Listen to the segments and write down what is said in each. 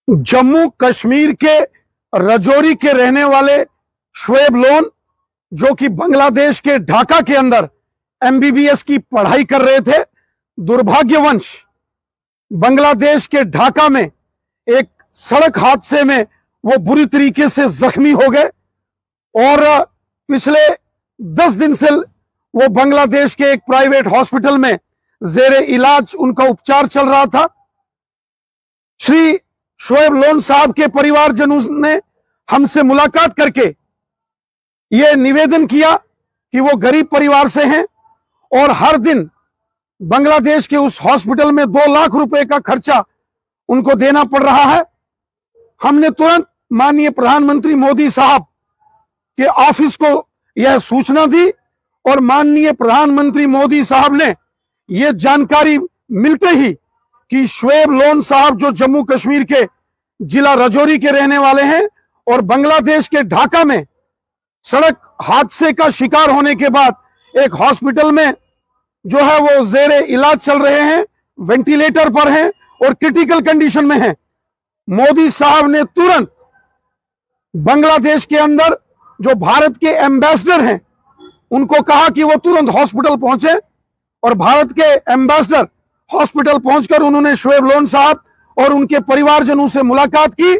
जम्मू कश्मीर के राजौरी के रहने वाले शुएब लोन, जो कि बांग्लादेश के ढाका के अंदर एमबीबीएस की पढ़ाई कर रहे थे, दुर्भाग्यवश बांग्लादेश के ढाका में एक सड़क हादसे में वो बुरी तरीके से जख्मी हो गए और पिछले 10 दिन से वो बांग्लादेश के एक प्राइवेट हॉस्पिटल में जेरे इलाज उनका उपचार चल रहा था। श्री शुएब लोन साहब के परिवारजनों ने हमसे मुलाकात करके ये निवेदन किया कि वो गरीब परिवार से हैं और हर दिन बांग्लादेश के उस हॉस्पिटल में 2 लाख रुपए का खर्चा उनको देना पड़ रहा है। हमने तुरंत माननीय प्रधानमंत्री मोदी साहब के ऑफिस को यह सूचना दी और माननीय प्रधानमंत्री मोदी साहब ने यह जानकारी मिलते ही कि शुएब लोन साहब, जो जम्मू कश्मीर के जिला राजौरी के रहने वाले हैं और बांग्लादेश के ढाका में सड़क हादसे का शिकार होने के बाद एक हॉस्पिटल में जो है वो जेरे इलाज चल रहे हैं, वेंटिलेटर पर हैं और क्रिटिकल कंडीशन में हैं। मोदी साहब ने तुरंत बांग्लादेश के अंदर जो भारत के एम्बेसडर हैं उनको कहा कि वो तुरंत हॉस्पिटल पहुंचे और भारत के एम्बेसडर हॉस्पिटल पहुंचकर उन्होंने शुएब लोन साहब और उनके परिवारजनों से मुलाकात की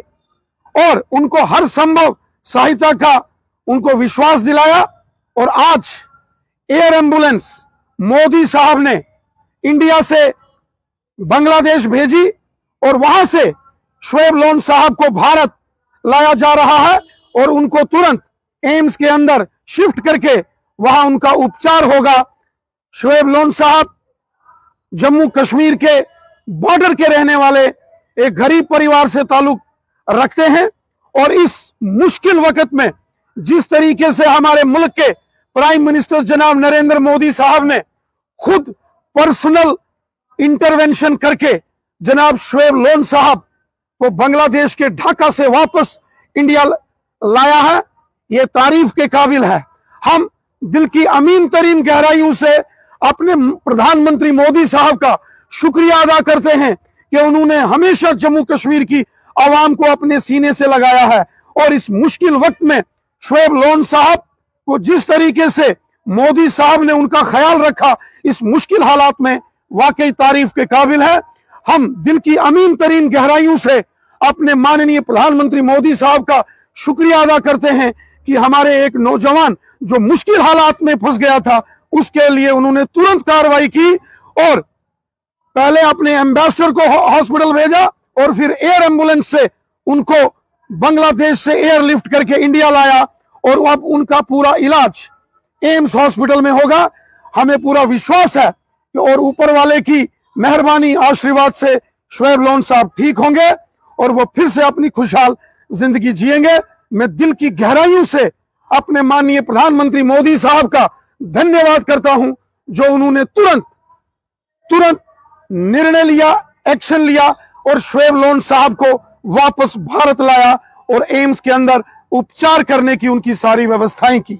और उनको हर संभव सहायता का उनको विश्वास दिलाया। और आज एयर एम्बुलेंस मोदी साहब ने इंडिया से बांग्लादेश भेजी और वहां से शुएब लोन साहब को भारत लाया जा रहा है और उनको तुरंत एम्स के अंदर शिफ्ट करके वहां उनका उपचार होगा। शुएब लोन साहब जम्मू कश्मीर के बॉर्डर के रहने वाले एक गरीब परिवार से ताल्लुक रखते हैं और इस मुश्किल वक्त में जिस तरीके से हमारे मुल्क के प्राइम मिनिस्टर जनाब नरेंद्र मोदी साहब ने खुद पर्सनल इंटरवेंशन करके जनाब शुएब लोन साहब को बांग्लादेश के ढाका से वापस इंडिया लाया है, यह तारीफ के काबिल है। हम दिल की अमीन तरीन गहराइयों से अपने प्रधानमंत्री मोदी साहब का शुक्रिया अदा करते हैं कि उन्होंने हमेशा जम्मू कश्मीर की आवाम को अपने सीने से लगाया है और इस मुश्किल वक्त में शुएब लोन साहब को जिस तरीके से मोदी साहब ने उनका ख्याल रखा इस मुश्किल हालात में वाकई तारीफ के काबिल है। हम दिल की अमीन तरीन गहराइयों से अपने माननीय प्रधानमंत्री मोदी साहब का शुक्रिया अदा करते हैं कि हमारे एक नौजवान जो मुश्किल हालात में फंस गया था उसके लिए उन्होंने तुरंत कार्रवाई की और पहले अपने एम्बेसडर को हॉस्पिटल भेजा और फिर एयर एम्बुलेंस से उनको बांग्लादेश से एयरलिफ्ट करके इंडिया लाया और अब उनका पूरा इलाज एम्स हॉस्पिटल में होगा। हमें पूरा विश्वास है कि और ऊपर वाले की मेहरबानी आशीर्वाद से शुएब लोन साहब ठीक होंगे और वो फिर से अपनी खुशहाल जिंदगी जिएंगे। मैं दिल की गहराइयों से अपने माननीय प्रधानमंत्री मोदी साहब का धन्यवाद करता हूं जो उन्होंने तुरंत निर्णय लिया, एक्शन लिया और शुएब लोन साहब को वापस भारत लाया और एम्स के अंदर उपचार करने की उनकी सारी व्यवस्थाएं की।